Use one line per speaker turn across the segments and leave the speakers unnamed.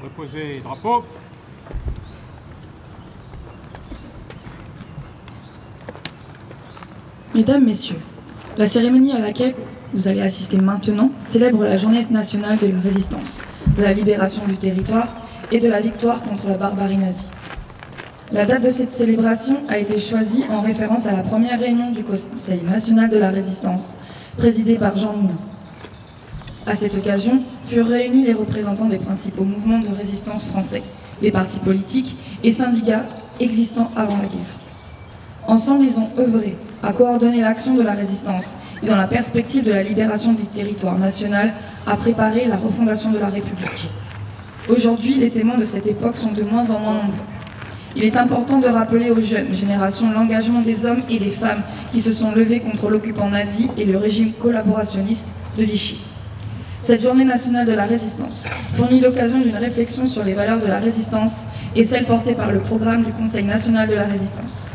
Reposez, drapeau.
Mesdames, Messieurs, la cérémonie à laquelle vous allez assister maintenant célèbre la Journée nationale de la résistance, de la libération du territoire et de la victoire contre la barbarie nazie. La date de cette célébration a été choisie en référence à la première réunion du Conseil national de la résistance, présidée par Jean Moulin. À cette occasion, furent réunis les représentants des principaux mouvements de résistance français, les partis politiques et syndicats existants avant la guerre. Ensemble, ils ont œuvré à coordonner l'action de la résistance et, dans la perspective de la libération du territoire national, à préparer la refondation de la République. Aujourd'hui, les témoins de cette époque sont de moins en moins nombreux. Il est important de rappeler aux jeunes générations l'engagement des hommes et des femmes qui se sont levés contre l'occupant nazi et le régime collaborationniste de Vichy. Cette journée nationale de la résistance fournit l'occasion d'une réflexion sur les valeurs de la résistance et celles portées par le programme du Conseil national de la résistance.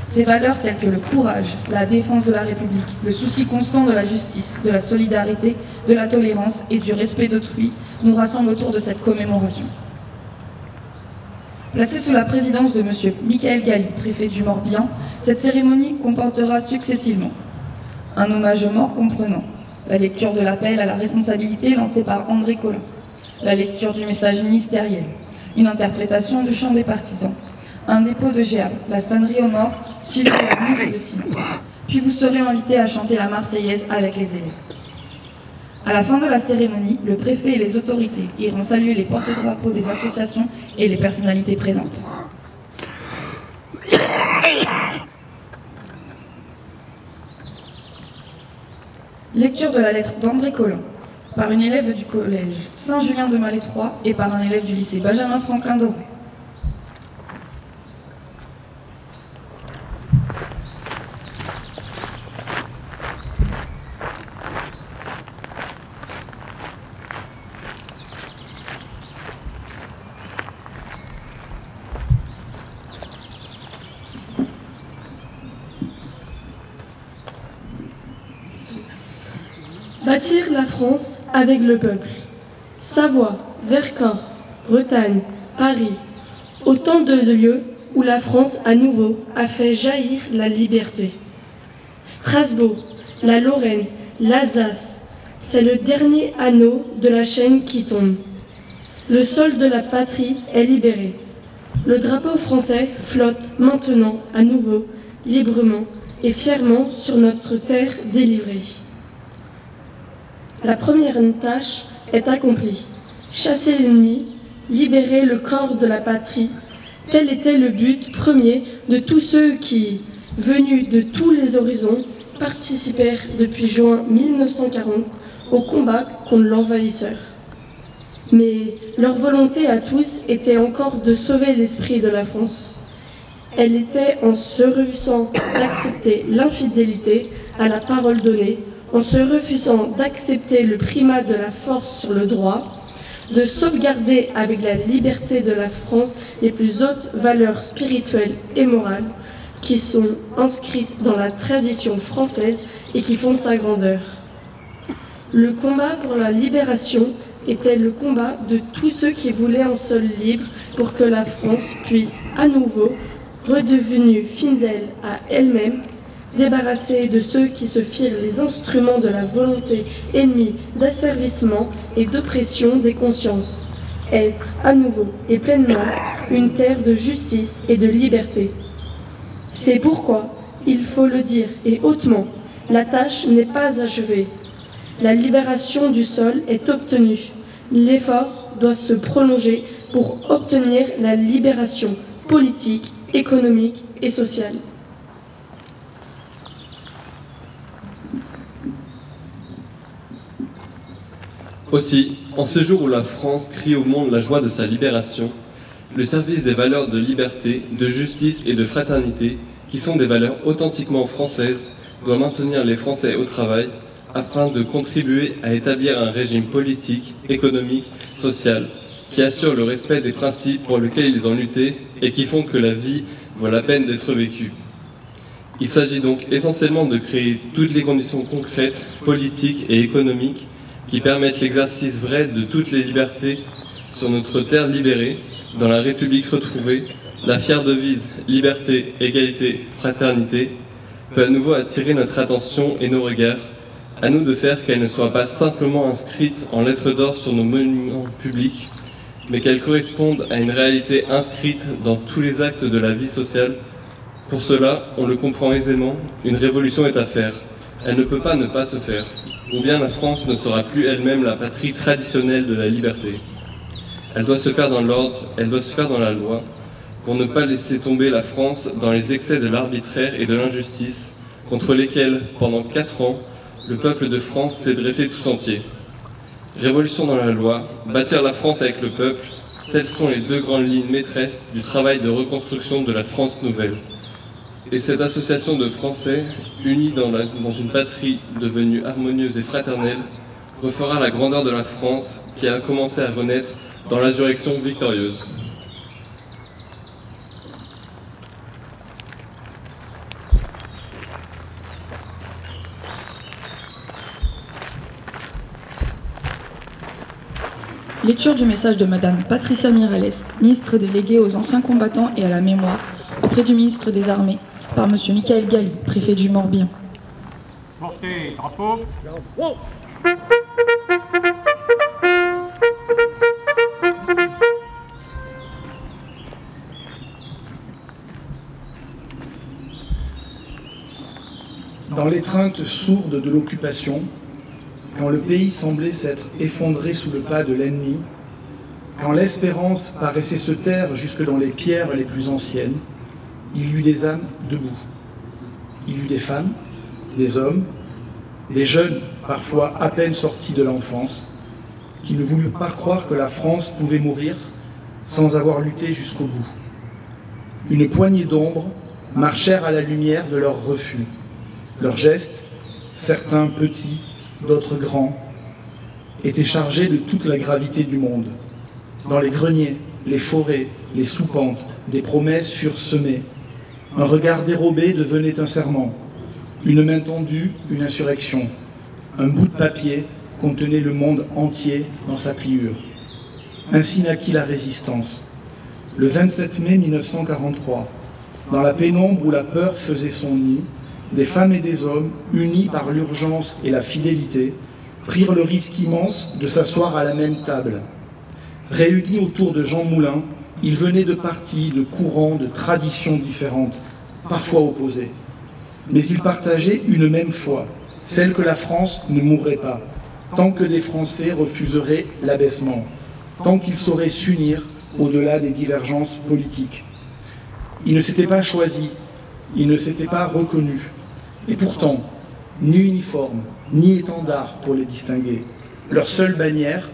Ces valeurs telles que le courage, la défense de la République, le souci constant de la justice, de la solidarité, de la tolérance et du respect d'autrui nous rassemblent autour de cette commémoration. Placée sous la présidence de M. Michael Galli, préfet du Morbihan, cette cérémonie comportera successivement un hommage aux morts comprenant la lecture de l'appel à la responsabilité lancé par André Colin, la lecture du message ministériel, une interprétation du chant des partisans, un dépôt de géable, la sonnerie aux morts, suivi de la minute de silence. Puis vous serez invités à chanter la Marseillaise avec les élèves. À la fin de la cérémonie, le préfet et les autorités iront saluer les porte-drapeaux des associations et les personnalités présentes. Lecture de la lettre d'André Colin, par une élève du collège Saint-Julien de Malétroit et par un élève du lycée Benjamin Franklin d'Auray.
Bâtir la France avec le peuple. Savoie, Vercors, Bretagne, Paris, autant de lieux où la France à nouveau a fait jaillir la liberté. Strasbourg, la Lorraine, l'Alsace, c'est le dernier anneau de la chaîne qui tombe. Le sol de la patrie est libéré. Le drapeau français flotte maintenant à nouveau, librement et fièrement sur notre terre délivrée. La première tâche est accomplie. Chasser l'ennemi, libérer le corps de la patrie, tel était le but premier de tous ceux qui, venus de tous les horizons, participèrent depuis juin 1940 au combat contre l'envahisseur. Mais leur volonté à tous était encore de sauver l'esprit de la France. Elle était en se refusant d'accepter l'infidélité à la parole donnée, en se refusant d'accepter le primat de la force sur le droit, de sauvegarder avec la liberté de la France les plus hautes valeurs spirituelles et morales qui sont inscrites dans la tradition française et qui font sa grandeur. Le combat pour la libération était le combat de tous ceux qui voulaient un sol libre pour que la France puisse à nouveau, redevenue fidèle à elle-même, débarrassée de ceux qui se firent les instruments de la volonté ennemie d'asservissement et d'oppression des consciences, être à nouveau et pleinement une terre de justice et de liberté. C'est pourquoi, il faut le dire et hautement, la tâche n'est pas achevée. La libération du sol est obtenue. L'effort doit se prolonger pour obtenir la libération politique, économique et sociale.
Aussi, en ce jour où la France crie au monde la joie de sa libération, le service des valeurs de liberté, de justice et de fraternité, qui sont des valeurs authentiquement françaises, doit maintenir les Français au travail afin de contribuer à établir un régime politique, économique, social, qui assure le respect des principes pour lesquels ils ont lutté et qui font que la vie vaut la peine d'être vécue. Il s'agit donc essentiellement de créer toutes les conditions concrètes, politiques et économiques qui permettent l'exercice vrai de toutes les libertés sur notre terre libérée, dans la République retrouvée. La fière devise « Liberté, égalité, fraternité » peut à nouveau attirer notre attention et nos regards. À nous de faire qu'elle ne soit pas simplement inscrite en lettres d'or sur nos monuments publics, mais qu'elle corresponde à une réalité inscrite dans tous les actes de la vie sociale. Pour cela, on le comprend aisément, une révolution est à faire. Elle ne peut pas ne pas se faire, ou bien la France ne sera plus elle-même la patrie traditionnelle de la liberté. Elle doit se faire dans l'ordre, elle doit se faire dans la loi, pour ne pas laisser tomber la France dans les excès de l'arbitraire et de l'injustice, contre lesquels, pendant 4 ans, le peuple de France s'est dressé tout entier. Révolution dans la loi, bâtir la France avec le peuple, telles sont les 2 grandes lignes maîtresses du travail de reconstruction de la France nouvelle. Et cette association de Français, unis dans une patrie devenue harmonieuse et fraternelle, refera la grandeur de la France qui a commencé à renaître dans l'insurrection victorieuse.
Lecture du message de Madame Patricia Miralles, ministre déléguée aux anciens combattants et à la mémoire, auprès du ministre des Armées, par Monsieur Michael Galli, préfet du Morbihan.
Portez drapeau.
Dans l'étreinte sourde de l'occupation, quand le pays semblait s'être effondré sous le pas de l'ennemi, quand l'espérance paraissait se taire jusque dans les pierres les plus anciennes, il y eut des âmes debout. Il y eut des femmes, des hommes, des jeunes, parfois à peine sortis de l'enfance, qui ne voulurent pas croire que la France pouvait mourir sans avoir lutté jusqu'au bout. Une poignée d'ombres marchèrent à la lumière de leur refus. Leurs gestes, certains petits, d'autres grands, étaient chargés de toute la gravité du monde. Dans les greniers, les forêts, les soupentes, des promesses furent semées. Un regard dérobé devenait un serment. Une main tendue, une insurrection. Un bout de papier contenait le monde entier dans sa pliure. Ainsi naquit la résistance. Le 27 mai 1943, dans la pénombre où la peur faisait son nid, des femmes et des hommes, unis par l'urgence et la fidélité, prirent le risque immense de s'asseoir à la même table. Réunis autour de Jean Moulin, ils venaient de partis, de courants, de traditions différentes, parfois opposées. Mais ils partageaient une même foi, celle que la France ne mourrait pas, tant que des Français refuseraient l'abaissement, tant qu'ils sauraient s'unir au-delà des divergences politiques. Ils ne s'étaient pas choisis, ils ne s'étaient pas reconnus. Et pourtant, ni uniforme, ni étendard pour les distinguer. Leur seule bannière,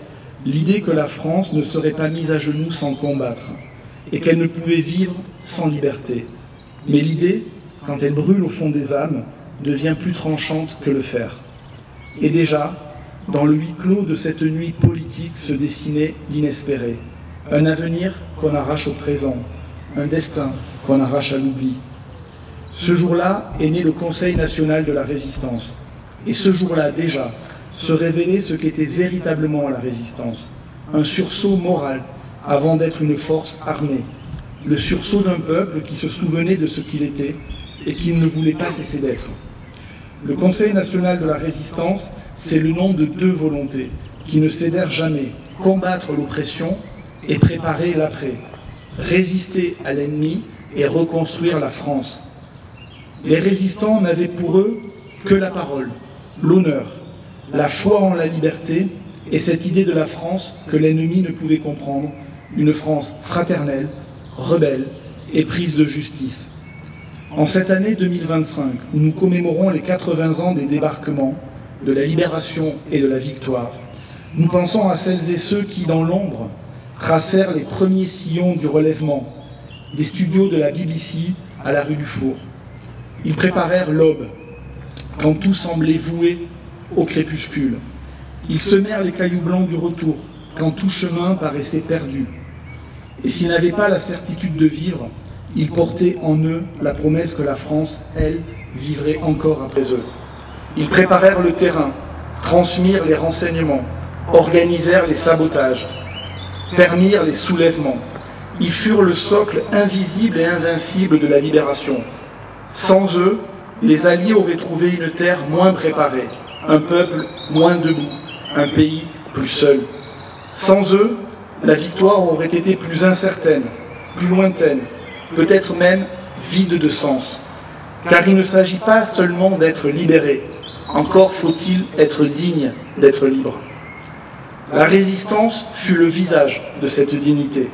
l'idée que la France ne serait pas mise à genoux sans combattre, et qu'elle ne pouvait vivre sans liberté. Mais l'idée, quand elle brûle au fond des âmes, devient plus tranchante que le fer. Et déjà, dans le huis clos de cette nuit politique se dessinait l'inespéré. Un avenir qu'on arrache au présent, un destin qu'on arrache à l'oubli. Ce jour-là est né le Conseil national de la résistance. Et ce jour-là, déjà, se révélait ce qu'était véritablement la résistance. Un sursaut moral avant d'être une force armée. Le sursaut d'un peuple qui se souvenait de ce qu'il était et qui ne voulait pas cesser d'être. Le Conseil national de la résistance, c'est le nom de 2 volontés qui ne cédèrent jamais. Combattre l'oppression et préparer l'après. Résister à l'ennemi et reconstruire la France. Les résistants n'avaient pour eux que la parole, l'honneur, la foi en la liberté et cette idée de la France que l'ennemi ne pouvait comprendre, une France fraternelle, rebelle et prise de justice. En cette année 2025, où nous commémorons les 80 ans des débarquements, de la libération et de la victoire, nous pensons à celles et ceux qui, dans l'ombre, tracèrent les premiers sillons du relèvement, des studios de la BBC à la rue du Four. Ils préparèrent l'aube, quand tout semblait voué au crépuscule. Ils semèrent les cailloux blancs du retour, quand tout chemin paraissait perdu. Et s'ils n'avaient pas la certitude de vivre, Ils portaient en eux la promesse que la France, elle, vivrait encore après eux. Ils préparèrent le terrain, transmirent les renseignements, organisèrent les sabotages, permirent les soulèvements. Ils furent le socle invisible et invincible de la libération. Sans eux, les Alliés auraient trouvé une terre moins préparée, un peuple moins debout, un pays plus seul. Sans eux, la victoire aurait été plus incertaine, plus lointaine, peut-être même vide de sens. Car il ne s'agit pas seulement d'être libéré, encore faut-il être digne d'être libre. La résistance fut le visage de cette dignité.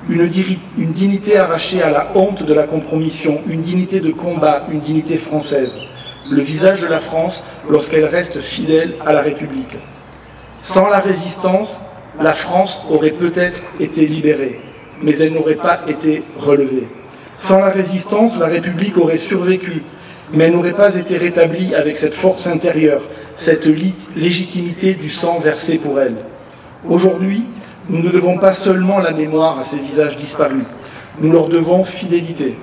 Une dignité arrachée à la honte de la compromission, une dignité de combat, une dignité française. Le visage de la France lorsqu'elle reste fidèle à la République. Sans la résistance, la France aurait peut-être été libérée, mais elle n'aurait pas été relevée. Sans la résistance, la République aurait survécu, mais elle n'aurait pas été rétablie avec cette force intérieure, cette légitimité du sang versé pour elle. Aujourd'hui, nous ne devons pas seulement la mémoire à ces visages disparus, nous leur devons fidélité.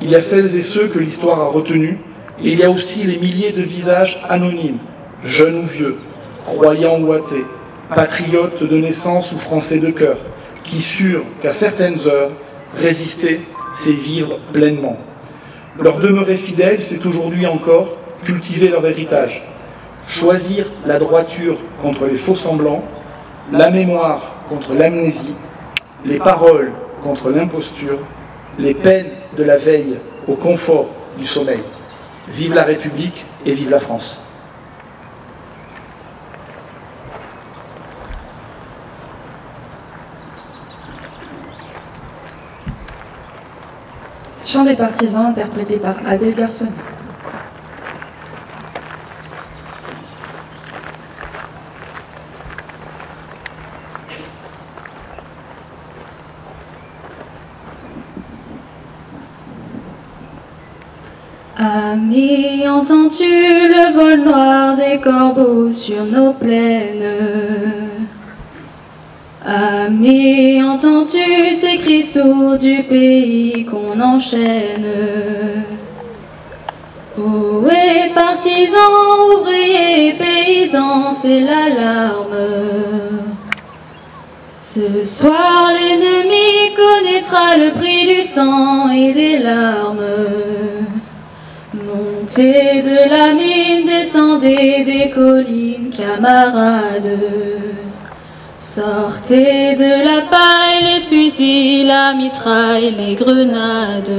Il y a celles et ceux que l'histoire a retenus, et il y a aussi les milliers de visages anonymes, jeunes ou vieux, croyants ou athées, patriotes de naissance ou français de cœur, qui surent qu'à certaines heures, résister, c'est vivre pleinement. Leur demeurer fidèle, c'est aujourd'hui encore cultiver leur héritage, choisir la droiture contre les faux-semblants, la mémoire contre l'amnésie, les paroles contre l'imposture, les peines de la veille au confort du sommeil. Vive la République et vive la France.
Chant des partisans interprété par Adèle Garçonnet.
Ami, entends-tu le vol noir des corbeaux sur nos plaines? Ami, entends-tu ces cris sourds du pays qu'on enchaîne? Ohé, partisans, ouvriers, paysans, c'est l'alarme. Ce soir, l'ennemi connaîtra le prix du sang et des larmes. Montez de la mine, descendez des collines, camarades. Sortez de la paille, les fusils, la mitraille, les grenades.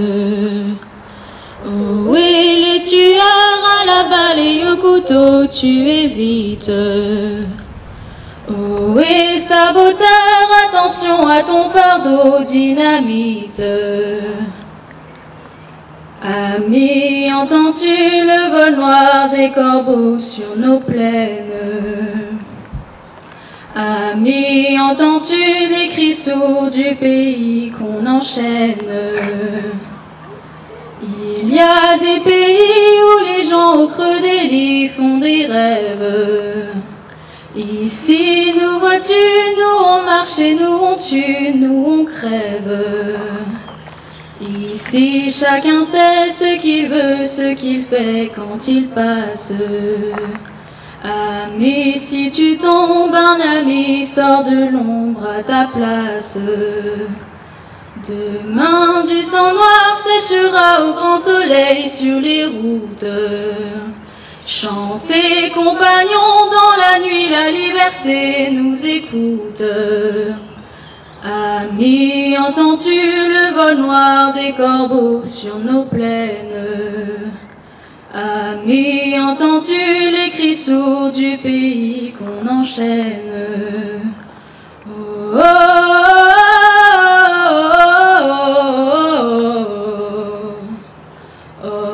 Oh oui, les tueurs à la balle et au couteau, tuez vite. Oh oui, saboteur, attention à ton fardeau, dynamite. Ami, entends-tu le vol noir des corbeaux sur nos plaines? Ami, entends-tu les cris sourds du pays qu'on enchaîne? Il y a des pays où les gens au creux des lits font des rêves. Ici, nous vois-tu, nous on marche et nous on tue, nous on crève. Ici, chacun sait ce qu'il veut, ce qu'il fait quand il passe. Ami, si tu tombes, un ami sort de l'ombre à ta place. Demain, du sang noir séchera au grand soleil sur les routes. Chantez, compagnons, dans la nuit, la liberté nous écoute. Ami, entends-tu le vol noir des corbeaux sur nos plaines? Ami, entends-tu les cris sourds du pays qu'on enchaîne? Oh, oh, oh, oh, oh,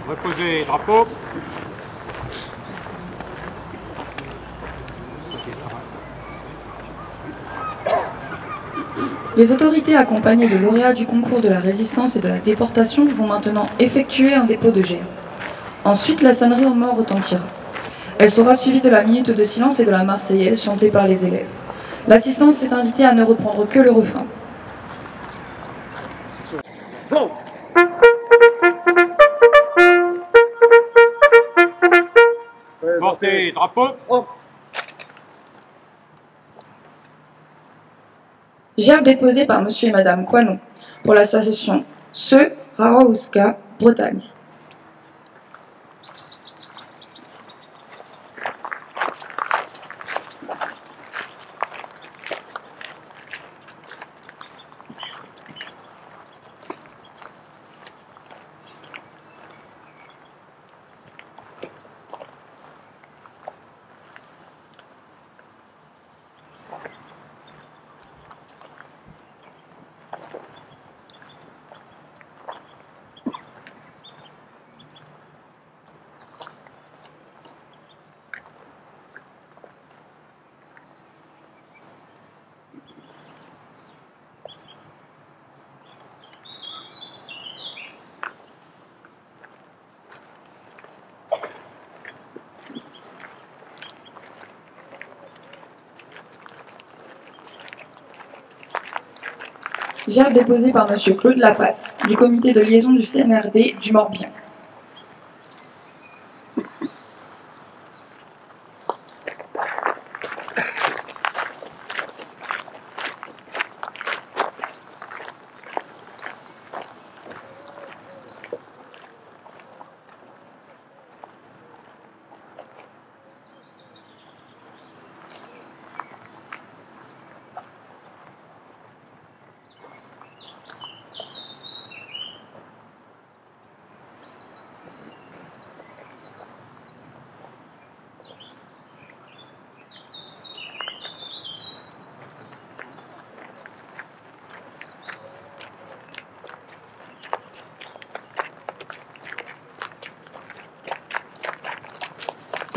Reposez, drapeau.
Les autorités accompagnées de lauréats du concours de la résistance et de la déportation vont maintenant effectuer un dépôt de GR. Ensuite, la sonnerie aux morts retentira. Elle sera suivie de la minute de silence et de la Marseillaise chantée par les élèves. L'assistance est invitée à ne reprendre que le refrain.
Bon. Portez drapeau.
Gerbe déposée par Monsieur et Madame Coinon pour l'association Se Raraouska, Bretagne. Gerbe déposée par Monsieur Claude Lapasse, du comité de liaison du CNRD du Morbihan.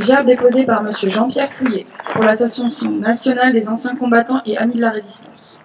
Gerbe déposée par Monsieur Jean-Pierre Fouillet pour l'Association nationale des anciens combattants et amis de la résistance.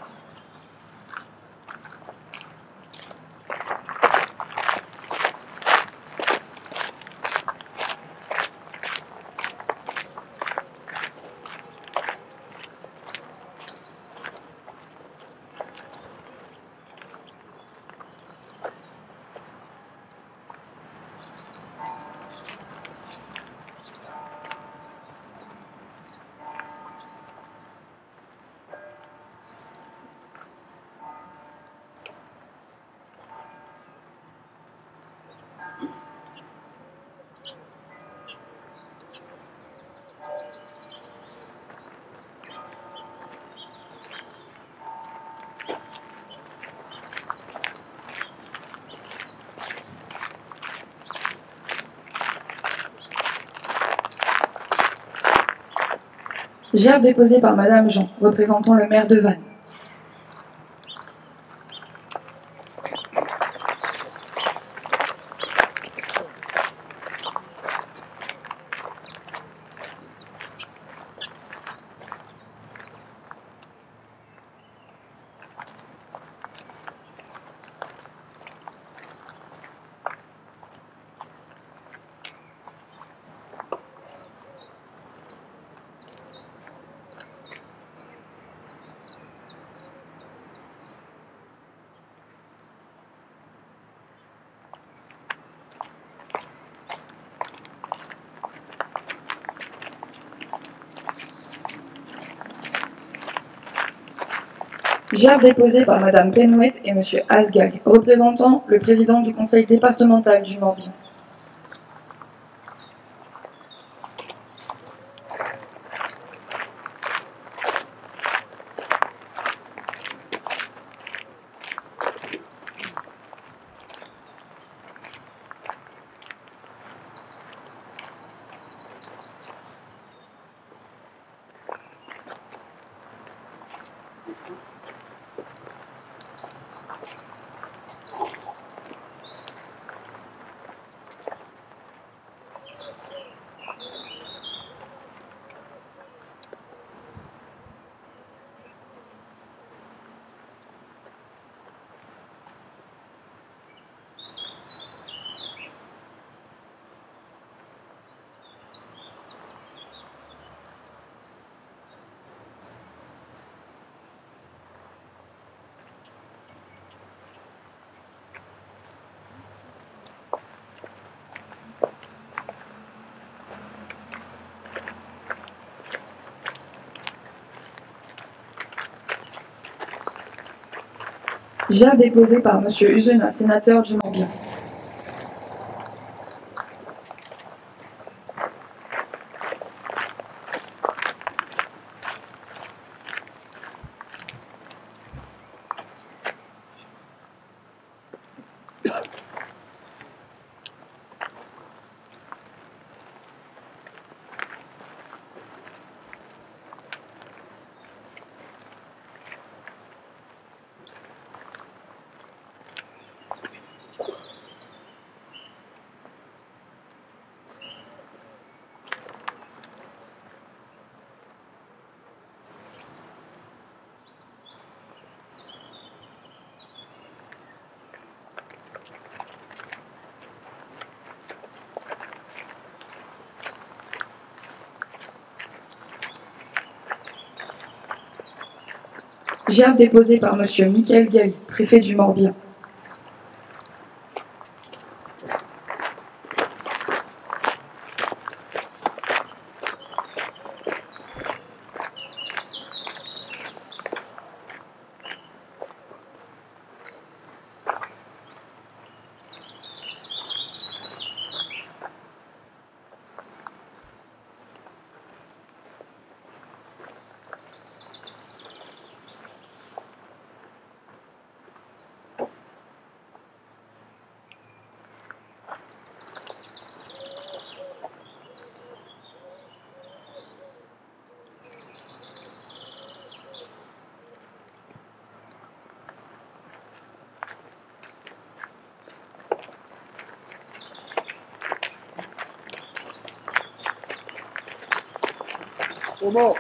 Gerbe déposée par Madame Jean, représentant le maire de Vannes. Gerbe déposée par Madame Penouette et Monsieur Asgag, représentant le président du conseil départemental du Morbihan. Gère déposé par M. Uzenat, sénateur du Morbihan. Gère déposé par M. Michael Galli, préfet du Morbihan.
Comment?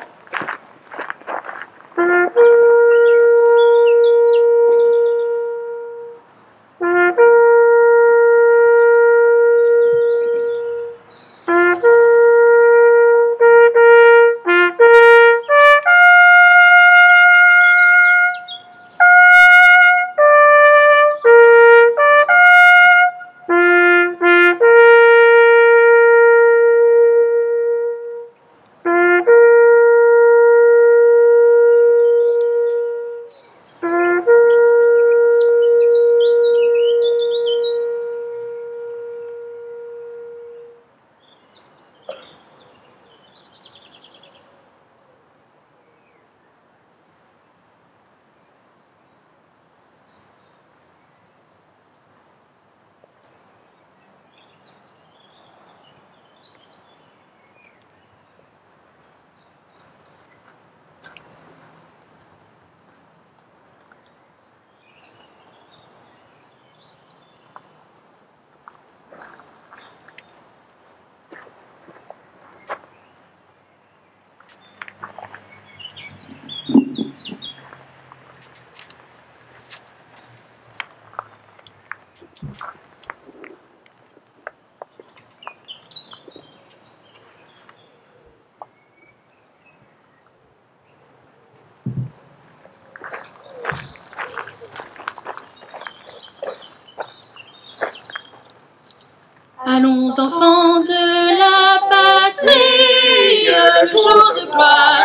Allons enfants de la patrie, le jour de gloire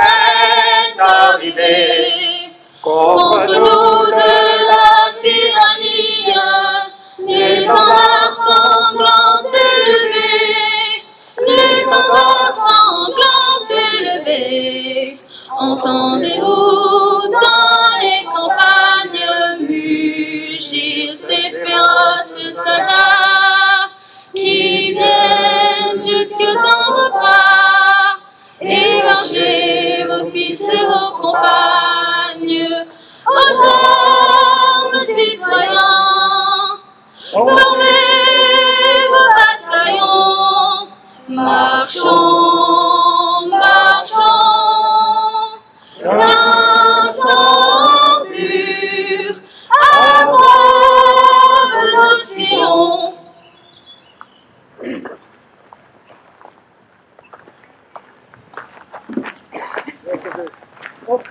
est arrivé. Contre nous de la tyrannie, l'étendard sanglant élevé, l'étendard sanglant élevé. Entendez-vous dans les campagnes mugir ces féroces soldats qui viennent jusque dans vos bras, égorger vos fils et vos compagnes. Aux armes, citoyens, formez vos bataillons, marchons, marchons, d'un sang pur, à preuve nos sillons.
Hop.